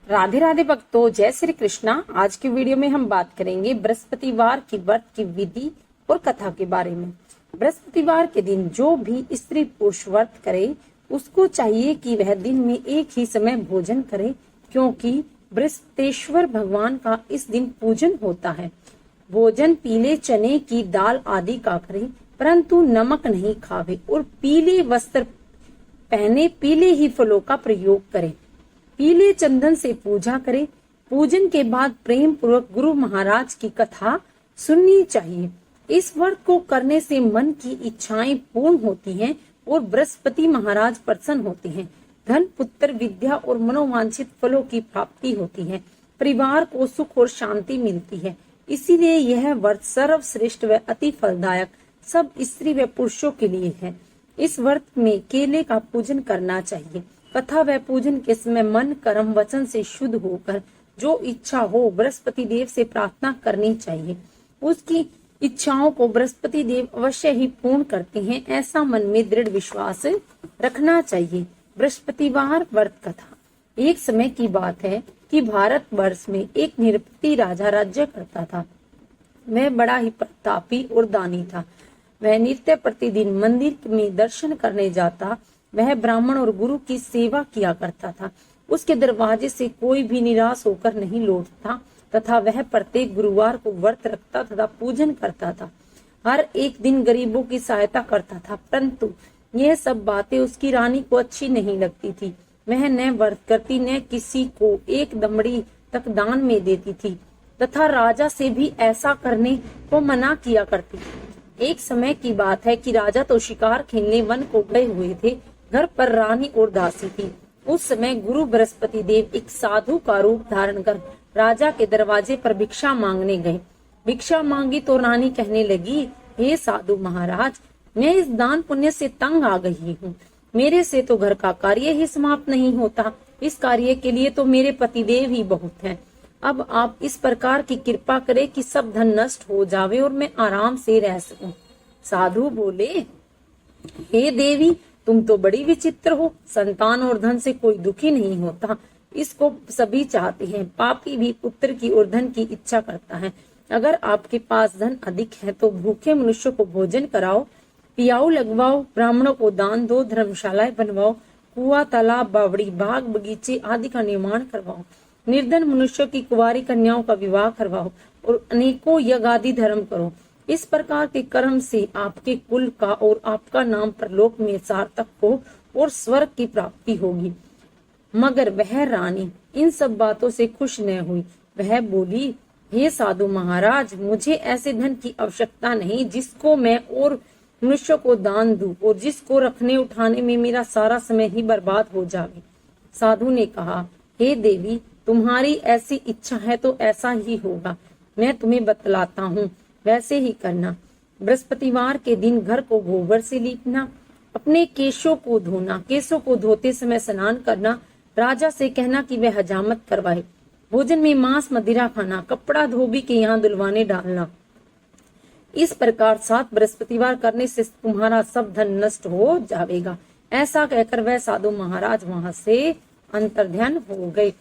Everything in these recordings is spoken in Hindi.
राधे राधे भक्तों, जय श्री कृष्णा। आज की वीडियो में हम बात करेंगे बृहस्पतिवार की व्रत की विधि और कथा के बारे में। बृहस्पतिवार के दिन जो भी स्त्री पुरुष व्रत करे उसको चाहिए कि वह दिन में एक ही समय भोजन करे, क्योंकि बृहस्पतिश्वर भगवान का इस दिन पूजन होता है। भोजन पीले चने की दाल आदि का करे, परंतु नमक नहीं खावे और पीले वस्त्र पहने पीले ही फलों का प्रयोग करे। पीले चंदन से पूजा करे। पूजन के बाद प्रेम पूर्वक गुरु महाराज की कथा सुननी चाहिए। इस व्रत को करने से मन की इच्छाएं पूर्ण होती हैं और बृहस्पति महाराज प्रसन्न होते हैं। धन, पुत्र, विद्या और मनोवांछित फलों की प्राप्ति होती है। परिवार को सुख और शांति मिलती है। इसीलिए यह व्रत सर्वश्रेष्ठ व अति फलदायक सब स्त्री व पुरुषों के लिए है। इस व्रत में केले का पूजन करना चाहिए। कथा व पूजन के समय मन, कर्म, वचन से शुद्ध होकर जो इच्छा हो बृहस्पति देव से प्रार्थना करनी चाहिए। उसकी इच्छाओं को बृहस्पति देव अवश्य ही पूर्ण करते हैं, ऐसा मन में दृढ़ विश्वास रखना चाहिए। बृहस्पतिवार व्रत कथा। एक समय की बात है कि भारत वर्ष में एक निरपति राजा राज्य करता था। वह बड़ा ही प्रतापी और दानी था। वह नित्य प्रतिदिन मंदिर में दर्शन करने जाता। वह ब्राह्मण और गुरु की सेवा किया करता था। उसके दरवाजे से कोई भी निराश होकर नहीं लौटता तथा वह प्रत्येक गुरुवार को व्रत रखता तथा पूजन करता था। हर एक दिन गरीबों की सहायता करता था, परंतु यह सब बातें उसकी रानी को अच्छी नहीं लगती थी। वह न व्रत करती न किसी को एक दमड़ी तक दान में देती थी तथा राजा से भी ऐसा करने को मना किया करती थी। एक समय की बात है कि राजा तो शिकार खेलने वन को गए हुए थे। घर पर रानी और दासी थी। उस समय गुरु बृहस्पति देव एक साधु का रूप धारण कर राजा के दरवाजे पर भिक्षा मांगने गए। भिक्षा मांगी तो रानी कहने लगी, हे साधु महाराज, मैं इस दान पुण्य से तंग आ गई हूँ। मेरे से तो घर का कार्य ही समाप्त नहीं होता। इस कार्य के लिए तो मेरे पतिदेव ही बहुत हैं। अब आप इस प्रकार की कृपा करें कि सब धन नष्ट हो जावे और मैं आराम से रह सकूं। साधु बोले, हे देवी, तुम तो बड़ी विचित्र हो। संतान और धन से कोई दुखी नहीं होता, इसको सभी चाहते हैं। पापी भी पुत्र की और धन की इच्छा करता है। अगर आपके पास धन अधिक है तो भूखे मनुष्यों को भोजन कराओ, पियाऊ लगवाओ, ब्राह्मणों को दान दो, धर्मशालाएं बनवाओ, कुआं, तालाब, बावड़ी, बाग, बगीचे आदि का निर्माण करवाओ। निर्धन मनुष्यों की कुंवारी कन्याओं का विवाह करवाओ और अनेकों यज्ञ आदि धर्म करो। इस प्रकार के कर्म से आपके कुल का और आपका नाम परलोक में सार्थक हो और स्वर्ग की प्राप्ति होगी। मगर वह रानी इन सब बातों से खुश न हुई। वह बोली, हे साधु महाराज, मुझे ऐसे धन की आवश्यकता नहीं जिसको मैं और मनुष्यों को दान दूं और जिसको रखने उठाने में मेरा सारा समय ही बर्बाद हो जाए। साधु ने कहा, हे देवी, तुम्हारी ऐसी इच्छा है तो ऐसा ही होगा। मैं तुम्हें बतलाता हूँ, वैसे ही करना। बृहस्पतिवार के दिन घर को गोबर से लीपना, अपने केशों को धोना, केशों को धोते समय स्नान करना, राजा से कहना कि वह हजामत करवाए, भोजन में मांस मदिरा खाना, कपड़ा धोबी के यहाँ दुलवाने डालना। इस प्रकार 7 बृहस्पतिवार करने से तुम्हारा सब धन नष्ट हो जाएगा। ऐसा कहकर वह साधु महाराज वहां से अंतर्ध्यान हो गए।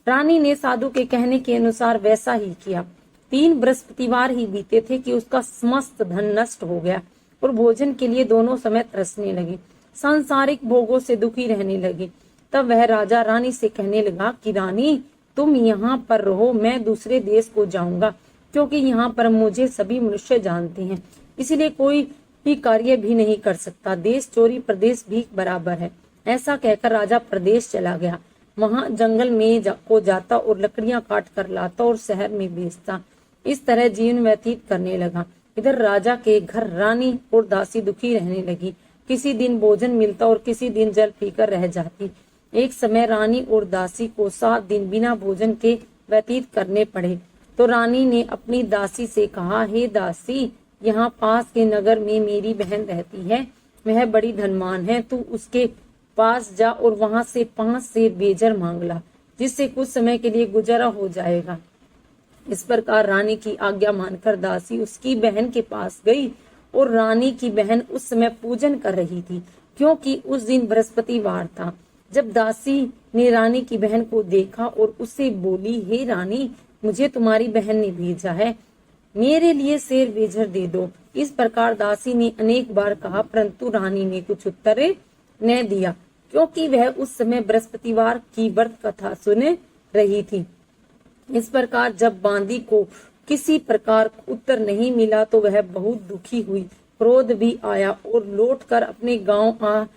रानी ने साधु के कहने के अनुसार वैसा ही किया। 3 बृहस्पतिवार ही बीते थे कि उसका समस्त धन नष्ट हो गया और भोजन के लिए दोनों समय तरसने लगे। सांसारिक भोगों से दुखी रहने लगे। तब वह राजा रानी से कहने लगा कि रानी, तुम यहाँ पर रहो, मैं दूसरे देश को जाऊंगा, क्योंकि यहाँ पर मुझे सभी मनुष्य जानते हैं, इसलिए कोई भी कार्य भी नहीं कर सकता। देश चोरी प्रदेश भी बराबर है। ऐसा कहकर राजा प्रदेश चला गया। वहां जंगल में को जाता और लकड़ियां काट कर लाता और शहर में बेचता। इस तरह जीवन व्यतीत करने लगा। इधर राजा के घर रानी और दासी दुखी रहने लगी। किसी दिन भोजन मिलता और किसी दिन जल पीकर रह जाती। एक समय रानी और दासी को 7 दिन बिना भोजन के व्यतीत करने पड़े। तो रानी ने अपनी दासी से कहा, हे दासी, यहाँ पास के नगर में मेरी बहन रहती है, वह बड़ी धनवान है। तू उसके पास जा और वहां से 5 सेर बेजर मांग ला, जिससे कुछ समय के लिए गुजारा हो जाएगा। इस प्रकार रानी की आज्ञा मानकर दासी उसकी बहन के पास गई और रानी की बहन उस समय पूजन कर रही थी, क्योंकि उस दिन बृहस्पतिवार था। जब दासी ने रानी की बहन को देखा और उससे बोली, हे रानी, मुझे तुम्हारी बहन ने भेजा है, मेरे लिए शेर बेजर दे दो। इस प्रकार दासी ने अनेक बार कहा, परंतु रानी ने कुछ उत्तर न दिया, क्योंकि वह उस समय बृहस्पतिवार की व्रत कथा सुन रही थी। इस प्रकार जब बांदी को किसी प्रकार उत्तर नहीं मिला तो वह बहुत दुखी हुई, क्रोध भी आया और लौटकर अपने गांव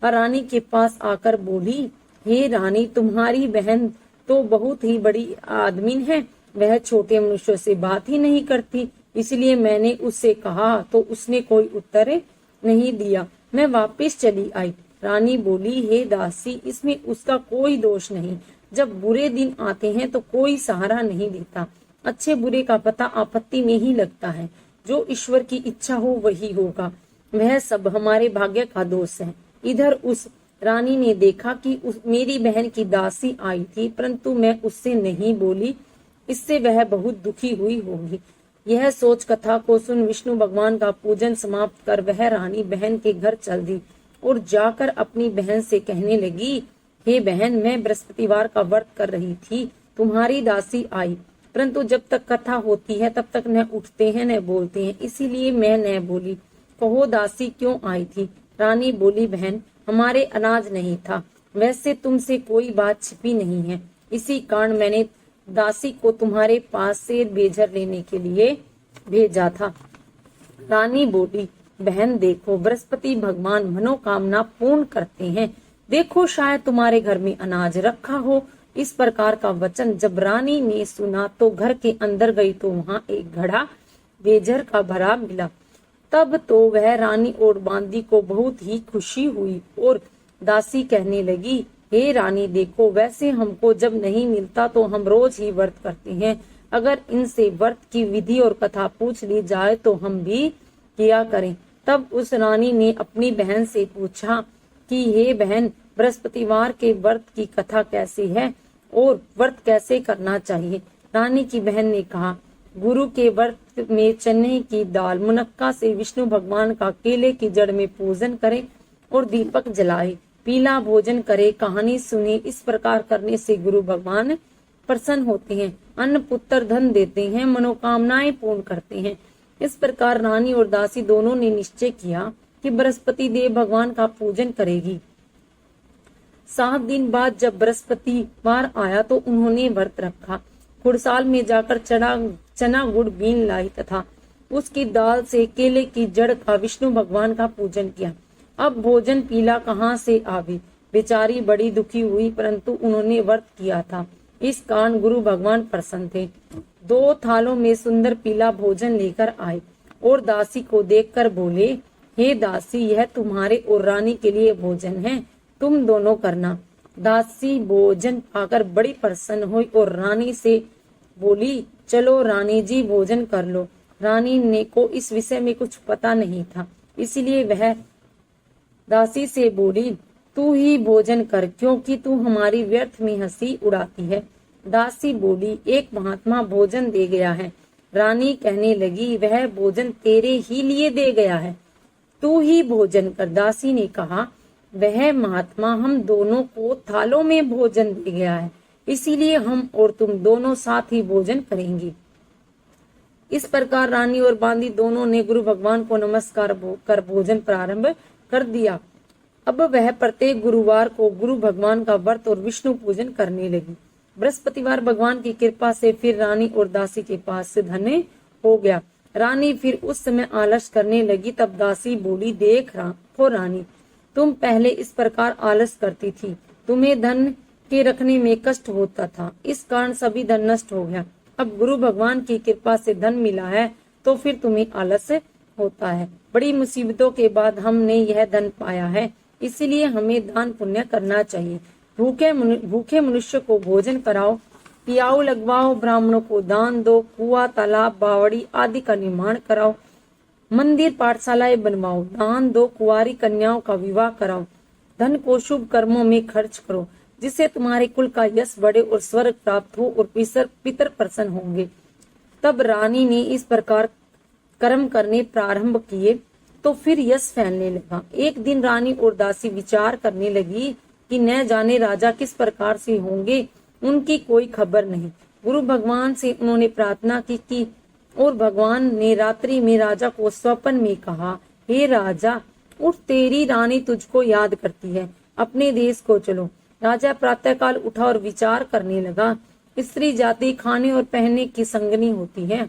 रानी के पास आकर बोली, हे रानी, तुम्हारी बहन तो बहुत ही बड़ी आदमीन है, वह छोटे मनुष्यों से बात ही नहीं करती, इसलिए मैंने उससे कहा तो उसने कोई उत्तर नहीं दिया, मैं वापस चली आई। रानी बोली, हे दासी, इसमें उसका कोई दोष नहीं, जब बुरे दिन आते हैं तो कोई सहारा नहीं देता, अच्छे बुरे का पता आपत्ति में ही लगता है, जो ईश्वर की इच्छा हो वही होगा, वह सब हमारे भाग्य का दोष है। इधर उस रानी ने देखा कि मेरी बहन की दासी आई थी, परंतु मैं उससे नहीं बोली, इससे वह बहुत दुखी हुई होगी। यह सोच कथा को सुन विष्णु भगवान का पूजन समाप्त कर वह रानी बहन के घर चल दी और जाकर अपनी बहन से कहने लगी, हे बहन, मैं बृहस्पतिवार का व्रत कर रही थी, तुम्हारी दासी आई, परंतु जब तक कथा होती है तब तक न उठते हैं न बोलते हैं, इसीलिए मैं न बोली, कहो दासी क्यों आई थी? रानी बोली, बहन, हमारे अनाज नहीं था, वैसे तुमसे कोई बात छिपी नहीं है, इसी कारण मैंने दासी को तुम्हारे पास से बेजर लेने के लिए भेजा था। रानी बोली, बहन देखो, बृहस्पति भगवान मनोकामना पूर्ण करते हैं, देखो शायद तुम्हारे घर में अनाज रखा हो। इस प्रकार का वचन जब रानी ने सुना तो घर के अंदर गई तो वहाँ एक घड़ा बेजर का भरा मिला। तब तो वह रानी और बांदी को बहुत ही खुशी हुई और दासी कहने लगी, हे रानी देखो, वैसे हमको जब नहीं मिलता तो हम रोज ही व्रत करते हैं, अगर इनसे व्रत की विधि और कथा पूछ ली जाए तो हम भी किया करें। तब उस रानी ने अपनी बहन से पूछा कि हे बहन, बृहस्पतिवार के व्रत की कथा कैसी है और व्रत कैसे करना चाहिए? रानी की बहन ने कहा, गुरु के व्रत में चने की दाल मुनक्का से विष्णु भगवान का केले की जड़ में पूजन करें और दीपक जलाए, पीला भोजन करे, कहानी सुने, इस प्रकार करने से गुरु भगवान प्रसन्न होते हैं, अन्न पुत्र धन देते हैं, मनोकामनाएं पूर्ण करते हैं। इस प्रकार रानी और दासी दोनों ने निश्चय किया कि बृहस्पति देव भगवान का पूजन करेगी। 7 दिन बाद जब बृहस्पतिवार आया तो उन्होंने व्रत रखा, खुड़साल में जाकर चना गुड़ बीन लाई तथा उसकी दाल से केले की जड़ का विष्णु भगवान का पूजन किया। अब भोजन पीला कहाँ से आवे? बेचारी बड़ी दुखी हुई, परंतु उन्होंने व्रत किया था, इस कारण गुरु भगवान प्रसन्न थे। 2 थालों में सुंदर पीला भोजन लेकर आए और दासी को देखकर बोले, हे दासी, यह तुम्हारे और रानी के लिए भोजन है, तुम दोनों करना। दासी भोजन पाकर बड़ी प्रसन्न हुई और रानी से बोली, चलो रानी जी, भोजन कर लो। रानी ने को इस विषय में कुछ पता नहीं था, इसलिए वह दासी से बोली, तू ही भोजन कर, क्योंकि तू हमारी व्यर्थ में हंसी उड़ाती है। दासी बोली, एक महात्मा भोजन दे गया है। रानी कहने लगी, वह भोजन तेरे ही लिए दे गया है, तू ही भोजन कर। दासी ने कहा, वह महात्मा हम दोनों को थालों में भोजन दे गया है, इसीलिए हम और तुम दोनों साथ ही भोजन करेंगे। इस प्रकार रानी और बांदी दोनों ने गुरु भगवान को नमस्कार कर भोजन प्रारंभ कर दिया। अब वह प्रत्येक गुरुवार को गुरु भगवान का व्रत और विष्णु पूजन करने लगी। बृहस्पतिवार भगवान की कृपा से फिर रानी और दासी के पास से धन हो गया। रानी फिर उस समय आलस करने लगी, तब दासी बोली, देख रानी, तुम पहले इस प्रकार आलस करती थी, तुम्हें धन के रखने में कष्ट होता था, इस कारण सभी धन नष्ट हो गया। अब गुरु भगवान की कृपा से धन मिला है तो फिर तुम्हें आलस होता है। बड़ी मुसीबतों के बाद हमने यह धन पाया है, इसीलिए हमें दान पुण्य करना चाहिए। भूखे मनुष्य को भोजन कराओ, पियाओ लगवाओ, ब्राह्मणों को दान दो, कुआं तालाब बावड़ी आदि का निर्माण कराओ, मंदिर पाठशालाएं बनवाओ, दान दो, कुंवारी कन्याओं का विवाह कराओ, धन को शुभ कर्मों में खर्च करो, जिससे तुम्हारे कुल का यश बढ़े और स्वर्ग प्राप्त हो और पितर प्रसन्न होंगे। तब रानी ने इस प्रकार कर्म करने प्रारंभ किए तो फिर यश फैलने लगा। एक दिन रानी और दासी विचार करने लगी, कि न जाने राजा किस प्रकार से होंगे, उनकी कोई खबर नहीं। गुरु भगवान से उन्होंने प्रार्थना की और भगवान ने रात्रि में राजा को स्वप्न में कहा, हे राजा उठ, तेरी रानी तुझको याद करती है, अपने देश को चलो। राजा प्रातःकाल उठा और विचार करने लगा। स्त्री जाति खाने और पहनने की संगनी होती है,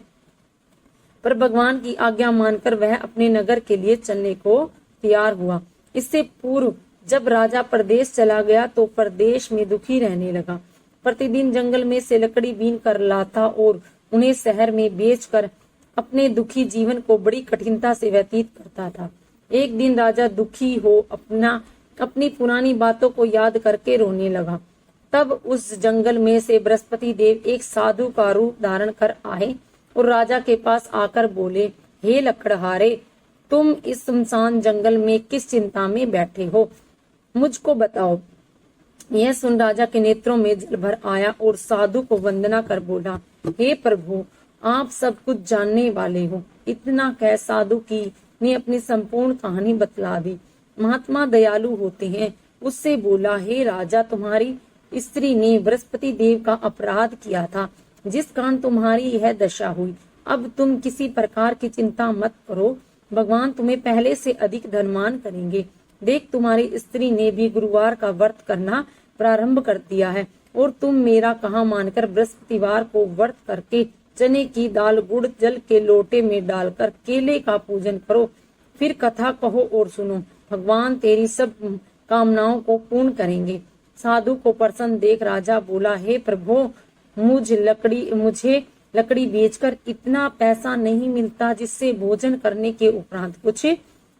पर भगवान की आज्ञा मानकर वह अपने नगर के लिए चलने को तैयार हुआ। इससे पूर्व जब राजा परदेश चला गया तो परदेश में दुखी रहने लगा। प्रतिदिन जंगल में से लकड़ी बीन कर लाता और उन्हें शहर में बेचकर अपने दुखी जीवन को बड़ी कठिनता से व्यतीत करता था। एक दिन राजा दुखी हो अपनी पुरानी बातों को याद करके रोने लगा। तब उस जंगल में से बृहस्पति देव एक साधु का रूप धारण कर आए और राजा के पास आकर बोले, हे लकड़हारे, तुम इस सुनसान जंगल में किस चिंता में बैठे हो, मुझको बताओ। यह सुन राजा के नेत्रों में जल भर आया और साधु को वंदना कर बोला, हे प्रभु, आप सब कुछ जानने वाले हो। इतना कह साधु की ने अपनी संपूर्ण कहानी बतला दी। महात्मा दयालु होते हैं। उससे बोला, हे राजा, तुम्हारी स्त्री ने बृहस्पति देव का अपराध किया था, जिस कारण तुम्हारी यह दशा हुई। अब तुम किसी प्रकार की चिंता मत करो, भगवान तुम्हें पहले से अधिक धनवान करेंगे। देख, तुम्हारी स्त्री ने भी गुरुवार का व्रत करना प्रारंभ कर दिया है और तुम मेरा कहा मानकर बृहस्पतिवार को व्रत करके चने की दाल गुड़ जल के लोटे में डालकर केले का पूजन करो। फिर कथा कहो और सुनो, भगवान तेरी सब कामनाओं को पूर्ण करेंगे। साधु को प्रसन्न देख राजा बोला, हे प्रभु, मुझे लकड़ी बेचकर इतना पैसा नहीं मिलता जिससे भोजन करने के उपरांत कुछ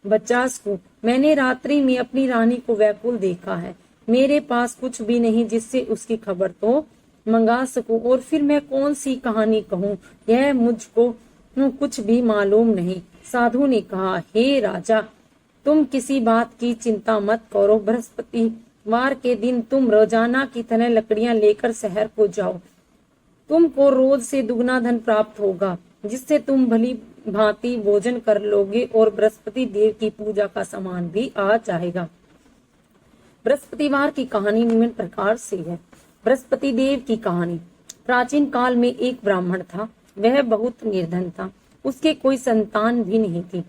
बचा सकूं। मैंने रात्रि में अपनी रानी को व्याकुल देखा है, मेरे पास कुछ भी नहीं जिससे उसकी खबर तो मंगा सकूं, और फिर मैं कौन सी कहानी कहूं, यह मुझको कुछ भी मालूम नहीं। साधु ने कहा, हे राजा, तुम किसी बात की चिंता मत करो। बृहस्पतिवार के दिन तुम रोजाना की तरह लकड़ियां लेकर शहर को जाओ। तुमको रोज से दुगना धन प्राप्त होगा, जिससे तुम भली भांति भोजन कर लोगे और बृहस्पति देव की पूजा का सामान भी आ जाएगा। बृहस्पतिवार की कहानी निम्न प्रकार से है। बृहस्पति देव की कहानी। प्राचीन काल में एक ब्राह्मण था। वह बहुत निर्धन था, उसके कोई संतान भी नहीं थी।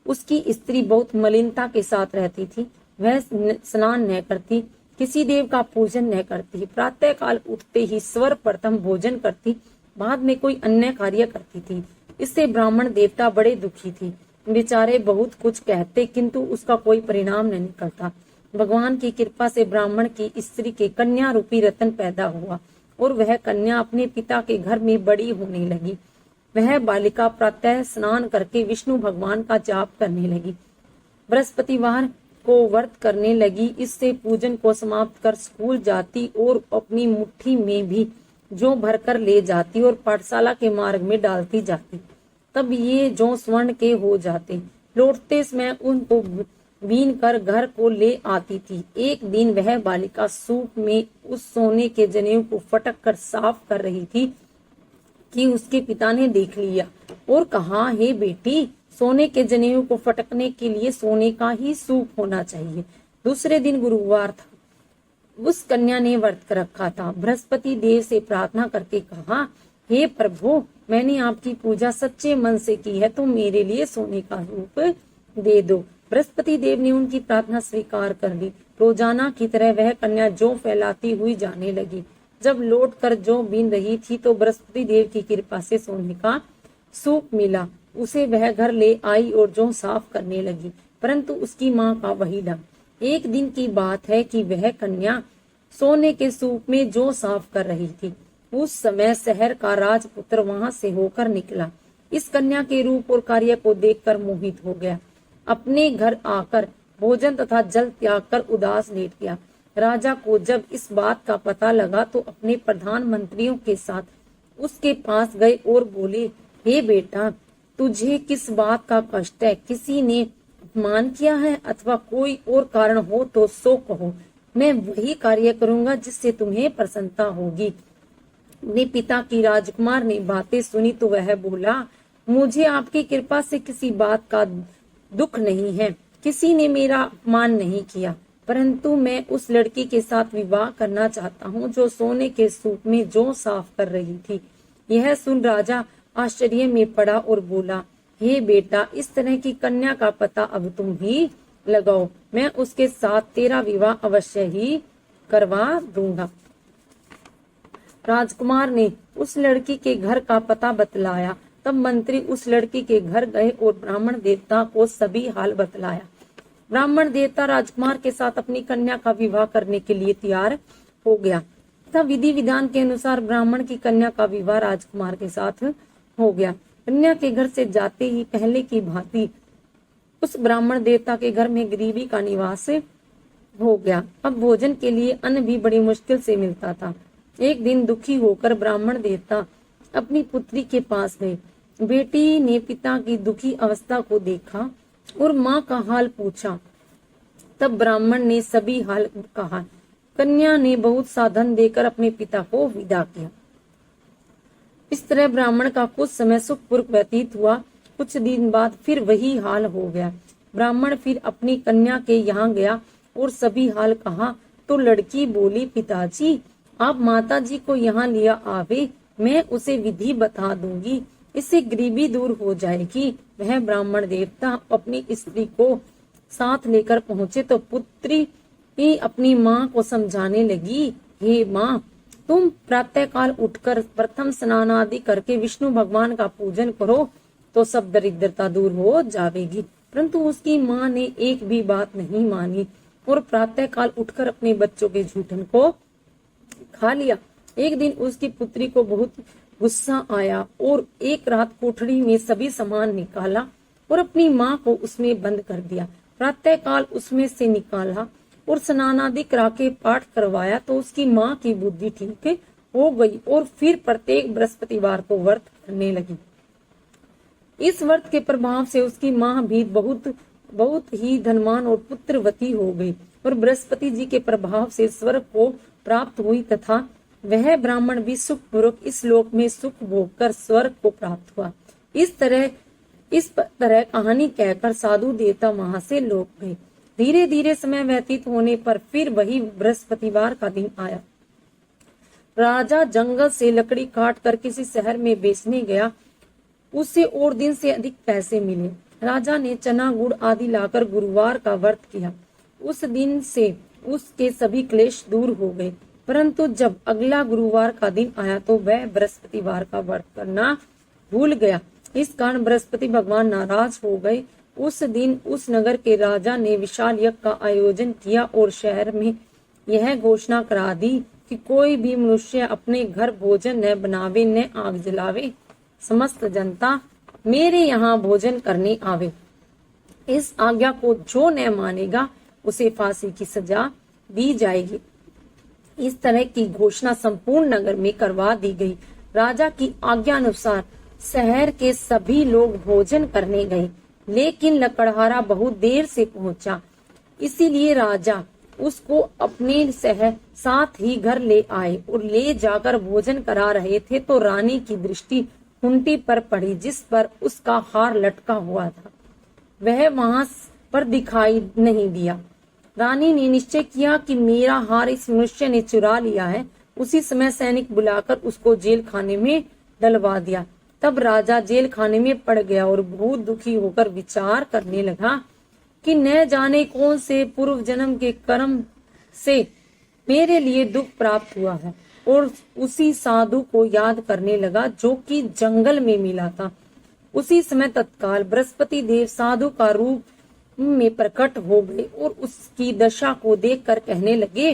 उसकी स्त्री बहुत मलिनता के साथ रहती थी। वह स्नान न करती, किसी देव का पूजन न करती, प्रातः काल उठते ही सर्वप्रथम भोजन करती, बाद में कोई अन्य कार्य करती थी। इससे ब्राह्मण देवता बड़े दुखी थे। बेचारे बहुत कुछ कहते, किंतु उसका कोई परिणाम न निकलता। भगवान की कृपा से ब्राह्मण की स्त्री के कन्या रूपी रतन पैदा हुआ और वह कन्या अपने पिता के घर में बड़ी होने लगी। वह बालिका प्रातः स्नान करके विष्णु भगवान का जाप करने लगी, बृहस्पतिवार को व्रत करने लगी। इससे पूजन को समाप्त कर स्कूल जाती और अपनी मुट्ठी में भी जौ भरकर ले जाती और पाठशाला के मार्ग में डालती जाती। तब ये जौ स्वर्ण के हो जाते। लौटते समय उनको बीन कर घर को ले आती थी। एक दिन वह बालिका सूप में उस सोने के जनेऊ को फटक कर साफ कर रही थी कि उसके पिता ने देख लिया और कहा, हे बेटी, सोने के जनेऊ को फटकने के लिए सोने का ही सूप होना चाहिए। दूसरे दिन गुरुवार था। उस कन्या ने व्रत रखा था। बृहस्पति देव से प्रार्थना करके कहा, हे प्रभु, मैंने आपकी पूजा सच्चे मन से की है, तो मेरे लिए सोने का सूप दे दो। बृहस्पति देव ने उनकी प्रार्थना स्वीकार कर ली। रोजाना की तरह वह कन्या जौ फैलाती हुई जाने लगी। जब लौट कर जौ बीन रही थी तो बृहस्पति देव की कृपा से सोने का सूप मिला। उसे वह घर ले आई और जौ साफ करने लगी, परंतु उसकी माँ का वही ढंग। एक दिन की बात है कि वह कन्या सोने के सूप में जौ साफ कर रही थी। उस समय शहर का राजपुत्र वहां से होकर निकला। इस कन्या के रूप और कार्य को देखकर मोहित हो गया। अपने घर आकर भोजन तथा जल त्याग कर उदास लेट गया। राजा को जब इस बात का पता लगा तो अपने प्रधानमंत्रियों के साथ उसके पास गए और बोले, हे बेटा, तुझे किस बात का कष्ट है? किसी ने अपमान किया है अथवा कोई और कारण हो तो सो कहो, मैं वही कार्य करूंगा जिससे तुम्हें प्रसन्नता होगी। अपने पिता की राजकुमार ने बातें सुनी तो वह बोला, मुझे आपकी कृपा से किसी बात का दुख नहीं है, किसी ने मेरा अपमान नहीं किया। परंतु मैं उस लड़की के साथ विवाह करना चाहता हूँ जो सोने के सूप में जौ साफ कर रही थी। यह सुन राजा आश्चर्य में पड़ा और बोला, हे बेटा, इस तरह की कन्या का पता अब तुम ही लगाओ, मैं उसके साथ तेरा विवाह अवश्य ही करवा दूंगा। राजकुमार ने उस लड़की के घर का पता बतलाया। तब मंत्री उस लड़की के घर गए और ब्राह्मण देवता को सभी हाल बतलाया। ब्राह्मण देवता राजकुमार के साथ अपनी कन्या का विवाह करने के लिए तैयार हो गया। तब विधि विधान के अनुसार ब्राह्मण की कन्या का विवाह राजकुमार के साथ हो गया। कन्या के घर से जाते ही पहले की भांति उस ब्राह्मण देवता के घर में गरीबी का निवास हो गया। अब भोजन के लिए अन्न भी बड़ी मुश्किल से मिलता था। एक दिन दुखी होकर ब्राह्मण देवता अपनी पुत्री के पास गए। बेटी ने पिता की दुखी अवस्था को देखा और माँ का हाल पूछा। तब ब्राह्मण ने सभी हाल कहा। कन्या ने बहुत साधन देकर अपने पिता को विदा किया। इस तरह ब्राह्मण का कुछ समय सुखपूर्वक व्यतीत हुआ। कुछ दिन बाद फिर वही हाल हो गया। ब्राह्मण फिर अपनी कन्या के यहाँ गया और सभी हाल कहा तो लड़की बोली, पिताजी आप माता जी को यहाँ लिया आवे, मैं उसे विधि बता दूंगी, इससे गरीबी दूर हो जाएगी। वह ब्राह्मण देवता अपनी स्त्री को साथ लेकर पहुंचे तो पुत्री ही अपनी माँ को समझाने लगी, हे माँ, तुम प्रातःकाल उठकर प्रथम स्नान आदि करके विष्णु भगवान का पूजन करो तो सब दरिद्रता दूर हो जाएगी। परंतु उसकी माँ ने एक भी बात नहीं मानी और प्रातःकाल उठकर अपने बच्चों के झूठन को खा लिया। एक दिन उसकी पुत्री को बहुत गुस्सा आया और एक रात कोठरी में सभी सामान निकाला और अपनी माँ को उसमें बंद कर दिया। प्रातःकाल उसमें से निकाला और स्नान आदि करा के पाठ करवाया तो उसकी माँ की बुद्धि ठीक हो गई और फिर प्रत्येक बृहस्पतिवार को व्रत करने लगी। इस व्रत के प्रभाव से उसकी माँ भी बहुत ही धनवान और पुत्रवती हो गई और बृहस्पति जी के प्रभाव से स्वर्ग को प्राप्त हुई तथा वह ब्राह्मण भी सुखपूर्वक इस लोक में सुख भोग कर स्वर्ग को प्राप्त हुआ। इस तरह कहानी कहकर साधु देवता वहां से लौट गए। धीरे धीरे समय व्यतीत होने पर फिर वही बृहस्पतिवार का दिन आया। राजा जंगल से लकड़ी काट कर किसी शहर में बेचने गया। उससे और दिन से अधिक पैसे मिले। राजा ने चना गुड़ आदि लाकर गुरुवार का व्रत किया। उस दिन से उसके सभी क्लेश दूर हो गए। परंतु जब अगला गुरुवार का दिन आया तो वह बृहस्पतिवार का व्रत करना भूल गया। इस कारण बृहस्पति भगवान नाराज हो गए। उस दिन उस नगर के राजा ने विशाल यज्ञ का आयोजन किया और शहर में यह घोषणा करा दी कि कोई भी मनुष्य अपने घर भोजन न बनावे न आग जलावे। समस्त जनता मेरे यहाँ भोजन करने आवे। इस आज्ञा को जो न मानेगा उसे फांसी की सजा दी जाएगी। इस तरह की घोषणा संपूर्ण नगर में करवा दी गई। राजा की आज्ञा अनुसार शहर के सभी लोग भोजन करने गए, लेकिन लकड़हारा बहुत देर से पहुंचा। इसीलिए राजा उसको अपने साथ ही घर ले आए और ले जाकर भोजन करा रहे थे तो रानी की दृष्टि खूंटी पर पड़ी जिस पर उसका हार लटका हुआ था। वह वहां पर दिखाई नहीं दिया। रानी ने निश्चय किया कि मेरा हार इस मनुष्य ने चुरा लिया है। उसी समय सैनिक बुलाकर उसको जेल खाने में डलवा दिया। तब राजा जेल खाने में पड़ गया और बहुत दुखी होकर विचार करने लगा कि न जाने कौन से पूर्व जन्म के कर्म से मेरे लिए दुख प्राप्त हुआ है, और उसी साधु को याद करने लगा जो कि जंगल में मिला था। उसी समय तत्काल बृहस्पति देव साधु का रूप में प्रकट हो गए और उसकी दशा को देखकर कहने लगे,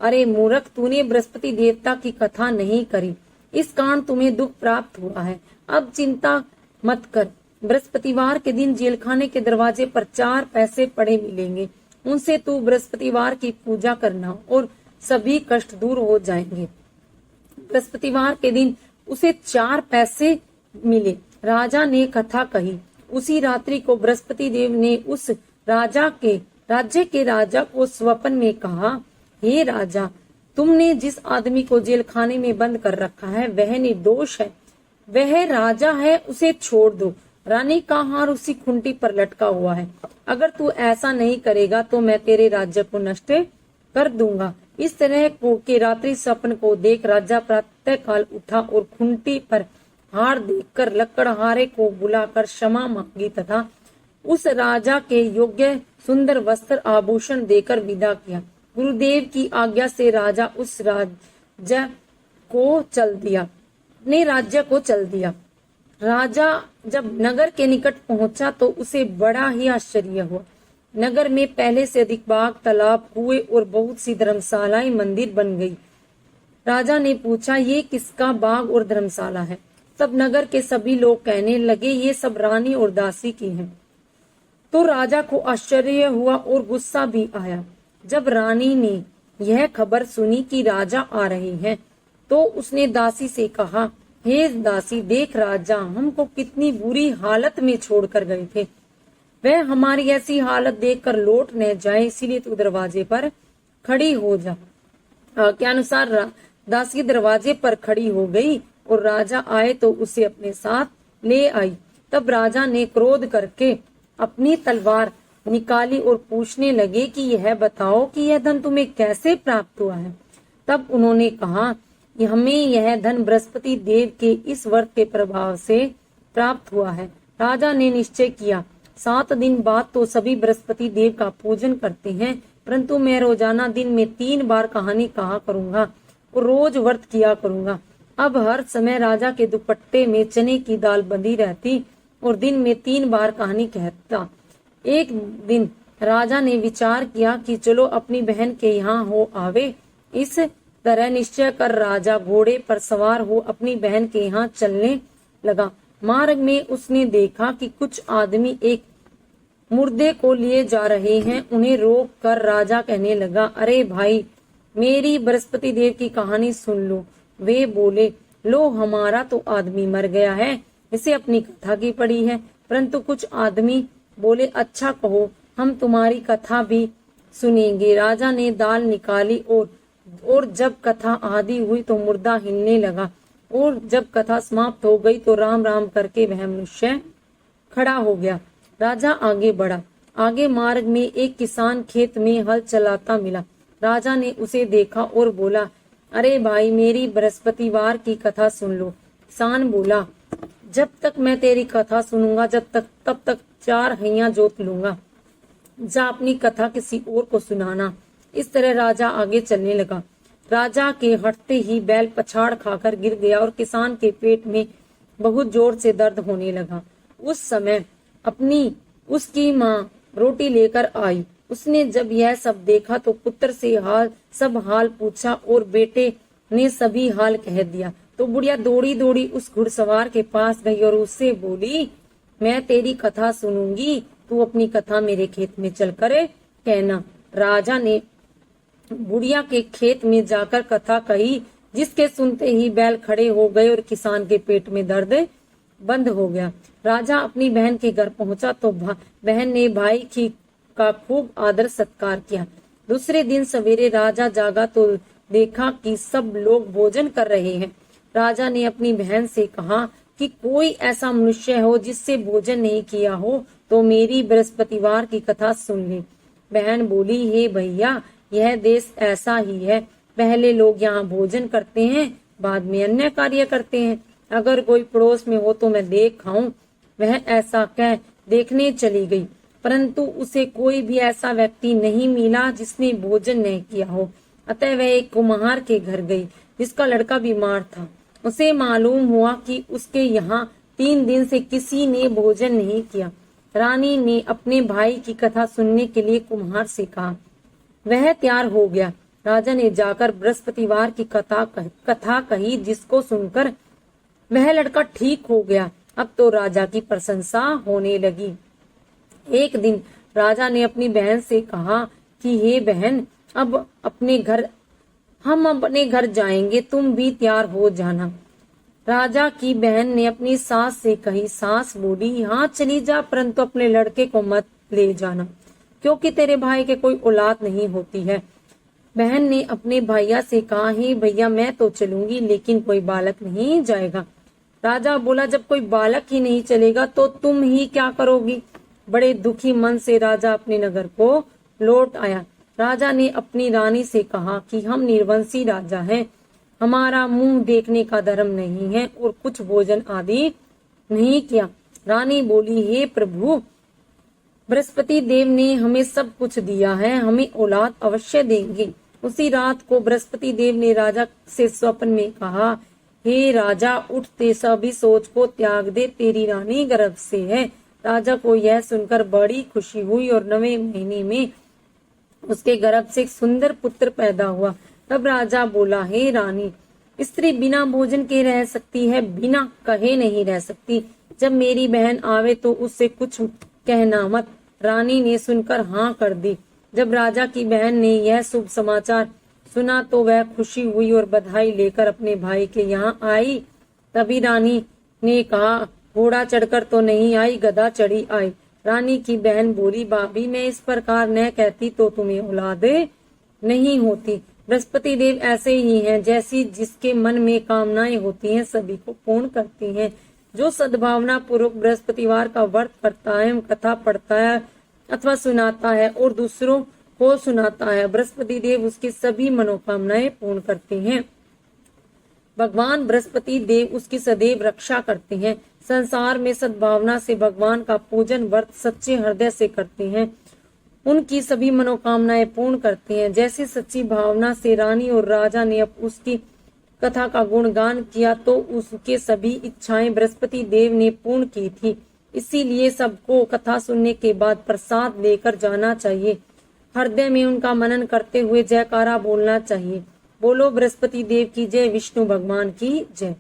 अरे मूर्ख, तूने बृहस्पति देवता की कथा नहीं करी, इस कारण तुम्हें दुख प्राप्त हुआ है। अब चिंता मत कर। बृहस्पतिवार के दिन जेलखाने के दरवाजे पर 4 पैसे पड़े मिलेंगे। उनसे तू बृहस्पतिवार की पूजा करना और सभी कष्ट दूर हो जाएंगे। बृहस्पतिवार के दिन उसे 4 पैसे मिले। राजा ने कथा कही। उसी रात्रि को बृहस्पति देव ने उस राज्य के राजा को स्वप्न में कहा, हे राजा, तुमने जिस आदमी को जेल खाने में बंद कर रखा है वह निर्दोष है, वह राजा है, उसे छोड़ दो। रानी का हार उसी खूंटी पर लटका हुआ है। अगर तू ऐसा नहीं करेगा तो मैं तेरे राज्य को नष्ट कर दूंगा। इस तरह के रात्रि स्वप्न को देख राजा प्रातः काल उठा और खूंटी पर हार देखकर लकड़हारे को बुलाकर क्षमा मांगी तथा उस राजा के योग्य सुंदर वस्त्र आभूषण देकर विदा किया। गुरुदेव की आज्ञा से राजा उस राज्य को चल दिया, अपने राज्य को चल दिया। राजा जब नगर के निकट पहुंचा तो उसे बड़ा ही आश्चर्य हुआ। नगर में पहले से अधिक बाग, तालाब, कुएं और बहुत सी धर्मशालाएं, मंदिर बन गई। राजा ने पूछा, ये किसका बाग और धर्मशाला है? तब नगर के सभी लोग कहने लगे, ये सब रानी और दासी की हैं। तो राजा को आश्चर्य हुआ और गुस्सा भी आया। जब रानी ने यह खबर सुनी कि राजा आ रहे हैं तो उसने दासी से कहा, हे दासी, देख राजा हमको कितनी बुरी हालत में छोड़कर गए थे। वह हमारी ऐसी हालत देखकर लौट न जाए, इसीलिए तू दरवाजे पर खड़ी हो जा। के अनुसार दासी दरवाजे पर खड़ी हो गई और राजा आए तो उसे अपने साथ ले आई। तब राजा ने क्रोध करके अपनी तलवार निकाली और पूछने लगे कि यह बताओ कि यह धन तुम्हें कैसे प्राप्त हुआ है। तब उन्होंने कहा, हमें यह धन बृहस्पति देव के इस व्रत के प्रभाव से प्राप्त हुआ है। राजा ने निश्चय किया, 7 दिन बाद तो सभी बृहस्पति देव का पूजन करते हैं, परंतु मैं रोजाना दिन में 3 बार कहानी कहा करूंगा और रोज व्रत किया करूंगा। अब हर समय राजा के दुपट्टे में चने की दाल बंधी रहती और दिन में 3 बार कहानी कहता। एक दिन राजा ने विचार किया कि चलो अपनी बहन के यहाँ हो आवे। इस तरह निश्चय कर राजा घोड़े पर सवार हो अपनी बहन के यहाँ चलने लगा। मार्ग में उसने देखा कि कुछ आदमी एक मुर्दे को लिए जा रहे हैं। उन्हें रोक कर राजा कहने लगा, अरे भाई, मेरी बृहस्पति देव की कहानी सुन लो। वे बोले, लो हमारा तो आदमी मर गया है, इसे अपनी कथा की पड़ी है। परंतु कुछ आदमी बोले, अच्छा कहो, हम तुम्हारी कथा भी सुनेंगे। राजा ने दाल निकाली और जब कथा आदि हुई तो मुर्दा हिलने लगा और जब कथा समाप्त हो गई तो राम राम करके वह मनुष्य खड़ा हो गया। राजा आगे बढ़ा। आगे मार्ग में एक किसान खेत में हल चलाता मिला। राजा ने उसे देखा और बोला, अरे भाई, मेरी बृहस्पतिवार की कथा सुन लो। किसान बोला, जब तक मैं तेरी कथा सुनूंगा तब तक 4 हैया जोत लूंगा। जा अपनी कथा किसी और को सुनाना। इस तरह राजा आगे चलने लगा। राजा के हटते ही बैल पछाड़ खाकर गिर गया और किसान के पेट में बहुत जोर से दर्द होने लगा। उस समय उसकी माँ रोटी लेकर आई। उसने जब यह सब देखा तो पुत्र से सब हाल पूछा और बेटे ने सभी हाल कह दिया। तो बुढ़िया दौड़ी दौड़ी उस घुड़सवार के पास गई और उससे बोली, मैं तेरी कथा सुनूंगी, तू अपनी कथा मेरे खेत में चलकर कहना। राजा ने बुढ़िया के खेत में जाकर कथा कही, जिसके सुनते ही बैल खड़े हो गए और किसान के पेट में दर्द बंद हो गया। राजा अपनी बहन के घर पहुंचा तो बहन ने भाई का खूब आदर सत्कार किया। दूसरे दिन सवेरे राजा जागा तो देखा कि सब लोग भोजन कर रहे हैं। राजा ने अपनी बहन से कहा कि कोई ऐसा मनुष्य हो जिससे भोजन नहीं किया हो तो मेरी बृहस्पतिवार की कथा सुन ले। बहन बोली, हे भैया, यह देश ऐसा ही है, पहले लोग यहाँ भोजन करते हैं, बाद में अन्य कार्य करते हैं। अगर कोई पड़ोस में हो तो मैं देख खाऊं। वह ऐसा कह देखने चली गई, परंतु उसे कोई भी ऐसा व्यक्ति नहीं मिला जिसने भोजन नहीं किया हो। अतः वह एक कुम्हार के घर गई जिसका लड़का बीमार था। उसे मालूम हुआ कि उसके यहाँ 3 दिन से किसी ने भोजन नहीं किया। रानी ने अपने भाई की कथा सुनने के लिए कुम्हार से कहा। वह तैयार हो गया। राजा ने जाकर बृहस्पतिवार की कथा कही, जिसको सुनकर वह लड़का ठीक हो गया। अब तो राजा की प्रशंसा होने लगी। एक दिन राजा ने अपनी बहन से कहा कि हे बहन, हम अपने घर जाएंगे, तुम भी तैयार हो जाना। राजा की बहन ने अपनी सास से कही। सास बोली, हाँ चली जा, परंतु अपने लड़के को मत ले जाना, क्योंकि तेरे भाई के कोई औलाद नहीं होती है। बहन ने अपने भैया से कहा, हे भैया, मैं तो चलूंगी, लेकिन कोई बालक नहीं जाएगा। राजा बोला, जब कोई बालक ही नहीं चलेगा तो तुम ही क्या करोगी। बड़े दुखी मन से राजा अपने नगर को लौट आया। राजा ने अपनी रानी से कहा कि हम निर्वंशी राजा हैं, हमारा मुंह देखने का धर्म नहीं है और कुछ भोजन आदि नहीं किया। रानी बोली, हे प्रभु, बृहस्पति देव ने हमें सब कुछ दिया है, हमें औलाद अवश्य देंगे। उसी रात को बृहस्पति देव ने राजा से स्वप्न में कहा, हे राजा, उठते सभी सोच को त्याग दे, तेरी रानी गर्भ से है। राजा को यह सुनकर बड़ी खुशी हुई और 9वें महीने में उसके गर्भ से एक सुंदर पुत्र पैदा हुआ। तब राजा बोला, हे रानी, स्त्री बिना भोजन के रह सकती है, बिना कहे नहीं रह सकती। जब मेरी बहन आवे तो उससे कुछ कहना मत। रानी ने सुनकर हाँ कर दी। जब राजा की बहन ने यह शुभ समाचार सुना तो वह खुशी हुई और बधाई लेकर अपने भाई के यहाँ आई। तभी रानी ने कहा, घोड़ा चढ़कर तो नहीं आई, गधा चढ़ी आई। रानी की बहन बोली, भाभी, मैं इस प्रकार न कहती तो तुम्हें औलाद नहीं होती। बृहस्पति देव ऐसे ही हैं, जैसी जिसके मन में कामनाएं होती हैं सभी को पूर्ण करती हैं। जो सद्भावना पूर्वक बृहस्पतिवार का व्रत करता है, कथा पढ़ता है अथवा सुनाता है और दूसरों को सुनाता है, बृहस्पति देव उसकी सभी मनोकामनाएं पूर्ण करते हैं। भगवान बृहस्पति देव उसकी सदैव रक्षा करते हैं। संसार में सद्भावना से भगवान का पूजन व्रत सच्चे हृदय से करते हैं, उनकी सभी मनोकामनाएं पूर्ण करते हैं। जैसे सच्ची भावना से रानी और राजा ने अब उसकी कथा का गुणगान किया तो उसके सभी इच्छाएं बृहस्पति देव ने पूर्ण की थी। इसीलिए सबको कथा सुनने के बाद प्रसाद लेकर जाना चाहिए। हृदय में उनका मनन करते हुए जयकारा बोलना चाहिए। बोलो बृहस्पति देव की जय, विष्णु भगवान की जय।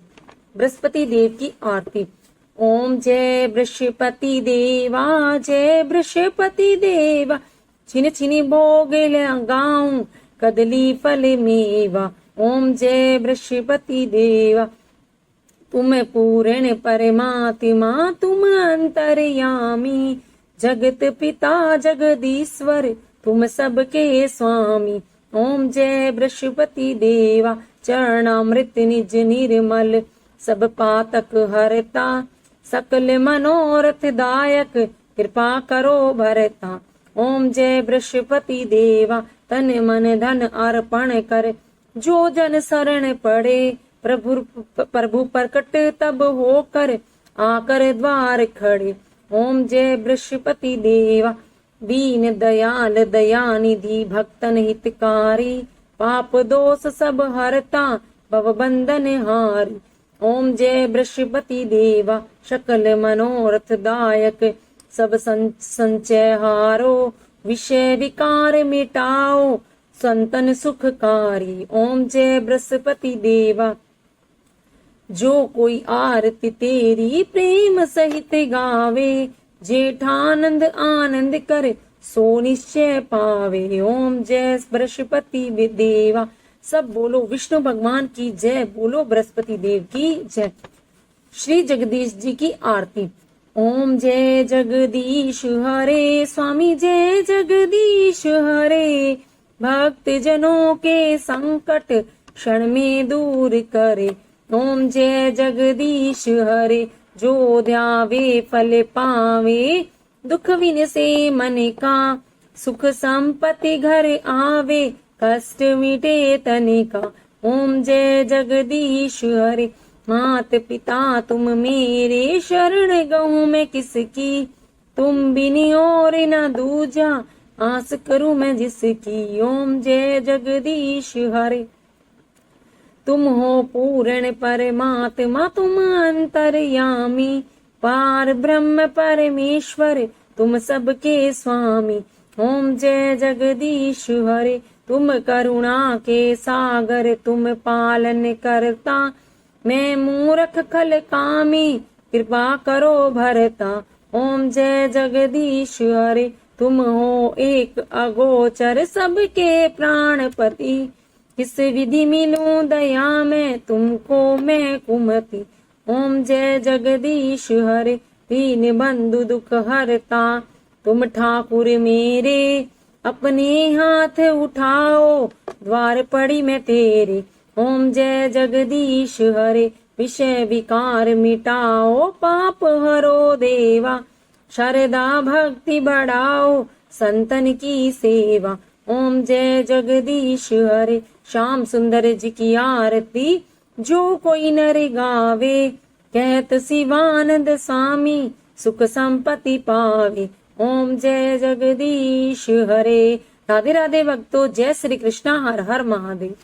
बृहस्पति देव की आरती। ओम जय बृहस्पति देवा, जय बृहस्पति देवा, छिन छिन भोग लगाऊं कदली फल मेवा। ओम जय बृहस्पति देवा, तुम पूर्ण परमात्मा, तुम अंतर्यामी, जगत पिता जगदीश्वर, तुम सबके स्वामी। ओम जय बृहस्पति देवा, चरणामृत निज निर्मल, सब पातक हरता, सकल मनोरथ दायक, कृपा करो भरता। ओम जय बृहस्पति देवा, तन मन धन अर्पण कर, जो जन शरण पड़े, प्रभु प्रकट तब होकर, आकर द्वार खड़े। ओम जय बृहस्पति देवा, दीन दयाल दयानिधि, भक्तन हितकारी, पाप दोष सब हरता, भव बंधन हारी। ओम जय बृहस्पति देवा, सकल मनोरथ दायक, सब संचय हारो, विषय विकार मिटाओ, संतन सुखकारी। ओम जय बृहस्पति देवा, जो कोई आरती तेरी प्रेम सहित गावे, जेठानंद आनंद कर, सो निश्चय पावे। ओम जय बृहस्पति देवा। सब बोलो विष्णु भगवान की जय, बोलो बृहस्पति देव की जय। श्री जगदीश जी की आरती। ओम जय जगदीश हरे, स्वामी जय जगदीश हरे, भक्त जनों के संकट क्षण में दूर करे। ओम जय जगदीश हरे, जो ध्यावे फल पावे, दुख विन से मन का, सुख संपत्ति घर आवे, कष्ट मिटे तन का। ओम जय जगदीश हरे, मात पिता तुम मेरे, शरण गहूं मैं किसकी, तुम बिनी और न दूजा, आस करूं मैं जिसकी। ओम जय जगदीश हरे, तुम हो पूर्ण परमात्मा, तुम अंतर्यामी, पार ब्रह्म परमेश्वर, तुम सबके स्वामी। ओम जय जगदीश हरे, तुम करुणा के सागर, तुम पालन करता, मैं मूर्ख खल कामी, कृपा करो भरता। ओम जय जगदीश हरे, तुम हो एक अगोचर, सबके प्राणपति, किस विधि मिलूं दया में, तुमको मैं कुमति। ओम जय जगदीश हरे, दीन बंधु दुख हरता, तुम ठाकुर मेरे, अपने हाथ उठाओ, द्वार पड़ी मैं तेरे। ओम जय जगदीश हरे, विषय विकार मिटाओ, पाप हरो देवा। श्रद्धा भक्ति बढ़ाओ, संतन की सेवा। ओम जय जगदीश हरे, श्याम सुंदर जी की आरती जो कोई नर गावे। कहत शिवानंद स्वामी, सुख संपत्ति पावे। ओम जय जगदीश हरे। राधे राधे भक्तों, जय श्री कृष्णा, हर हर महादेव।